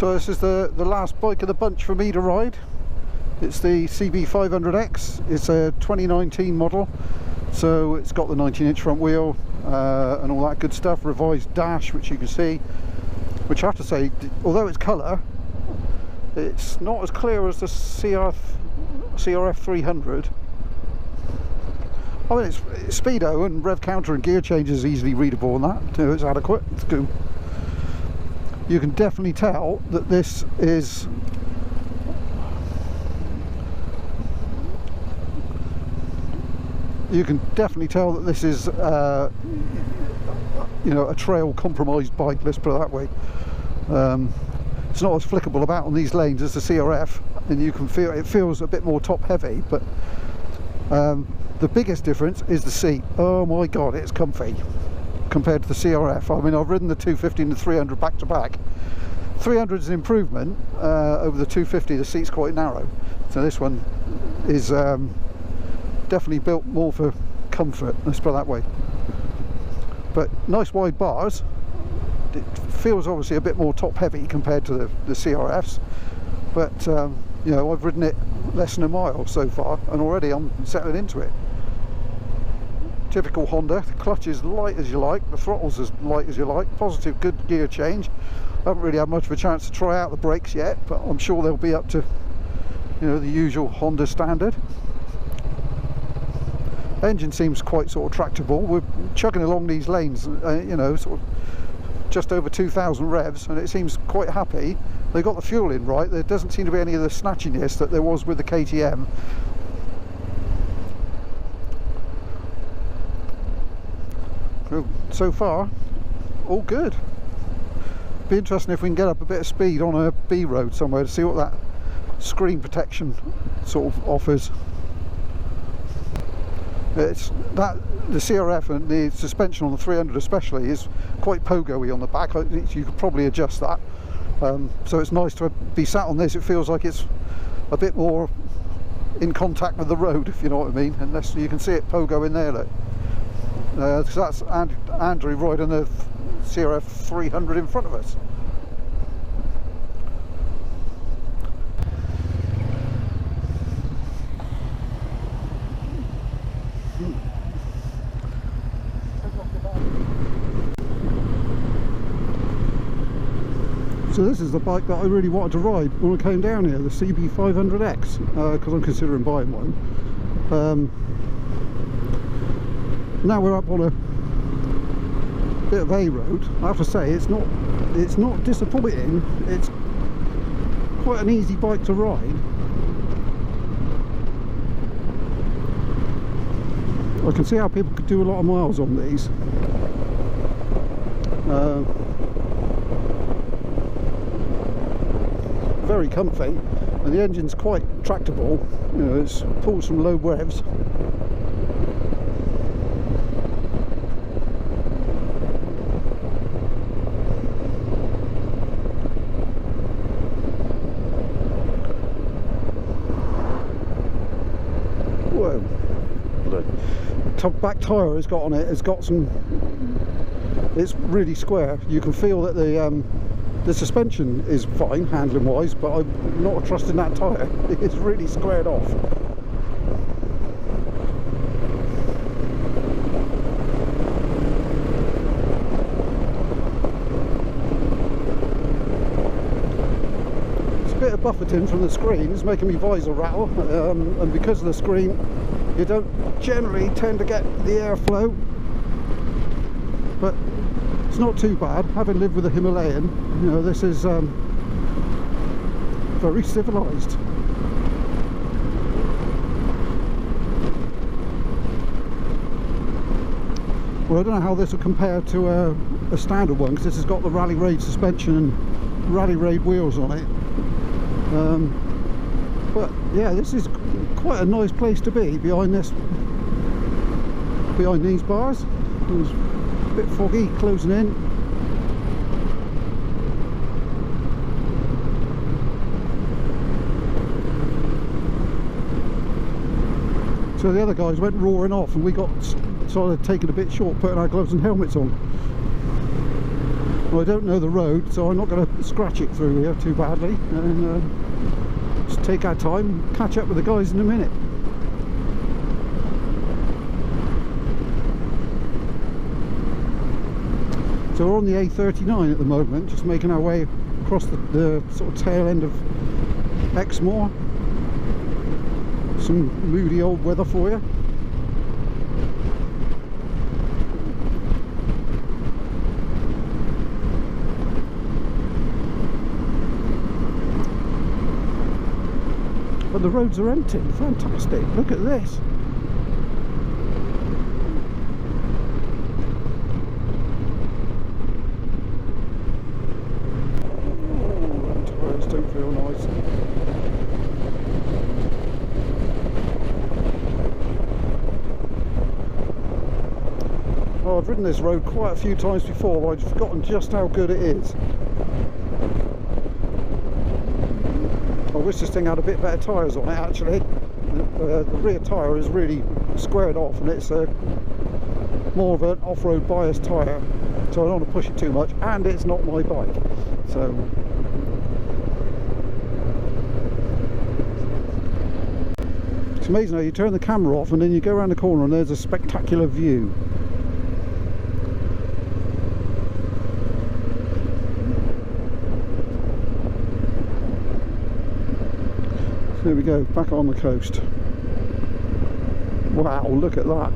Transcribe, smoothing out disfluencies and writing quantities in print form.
So this is the last bike of the bunch for me to ride. It's the CB500X. It's a 2019 model, so it's got the 19-inch front wheel and all that good stuff. Revised dash, which you can see, which I have to say, although it's colour, it's not as clear as the CRF 300. I mean, it's speedo and rev counter and gear change is easily readable on that. So it's adequate. It's good. You can definitely tell that this is you know, a trail compromised bike, let's put it that way. It's not as flickable about on these lanes as the CRF, and you can feel it feels a bit more top heavy, but the biggest difference is the seat. Oh my god, it's comfy compared to the CRF. I mean, I've ridden the 250 and the 300 back to back. 300 is an improvement over the 250. The seat's quite narrow, so this one is definitely built more for comfort, let's put it that way. But nice wide bars. It feels obviously a bit more top heavy compared to the CRFs, but you know, I've ridden it less than a mile so far and already I'm settling into it. Typical Honda. The clutch is light as you like, the throttle's as light as you like, positive good gear change. I haven't really had much of a chance to try out the brakes yet, but I'm sure they'll be up to, you know, the usual Honda standard. Engine seems quite sort of tractable. We're chugging along these lanes, you know, sort of just over 2,000 revs, and it seems quite happy. They got the fuel in right. There doesn't seem to be any of the snatchiness that there was with the KTM. So far, all good. Be interesting if we can get up a bit of speed on a B road somewhere to see what that screen protection sort of offers. It's that the CRF and the suspension on the 300 especially is quite pogo-y on the back. You could probably adjust that, so it's nice to be sat on this. It feels like it's a bit more in contact with the road, if you know what I mean. Unless you can see it pogo in there, look. Because that's Andrew riding the CRF 300 in front of us. So this is the bike that I really wanted to ride when I came down here, the CB500X, because I'm considering buying one. Now we're up on a bit of A road. I have to say it's not disappointing. It's quite an easy bike to ride. I can see how people could do a lot of miles on these. Very comfy, and the engine's quite tractable. You know, it pulls some low revs. Whoa! The back tyre has got on it. It's got some. It's really square. You can feel that the suspension is fine handling wise, but I'm not trusting that tyre. It's really squared off. It's a bit of buffeting from the screen. It's making me visor rattle, and because of the screen you don't generally tend to get the airflow, but it's not too bad. Having lived with a Himalayan, you know, this is very civilised. Well, I don't know how this will compare to a standard one, because this has got the Rally Raid suspension and Rally Raid wheels on it. But yeah, this is quite a nice place to be behind these bars. It was a bit foggy closing in. So the other guys went roaring off, and we got started taking a bit short, putting our gloves and helmets on. Well, I don't know the road, so I'm not going to scratch it through here too badly, and just take our time and catch up with the guys in a minute. So we're on the A39 at the moment, just making our way across the sort of tail end of Exmoor. Some moody old weather for you. But the roads are empty. Fantastic. Look at this. Don't feel nice. Oh, I've ridden this road quite a few times before, but I've forgotten just how good it is. I wish this thing had a bit better tyres on it actually. The rear tyre is really squared off, and it's more of an off-road biased tyre, so I don't want to push it too much, and it's not my bike, so it's amazing how you turn the camera off and then you go around the corner and there's a spectacular view. So there we go, back on the coast. Wow, look at that.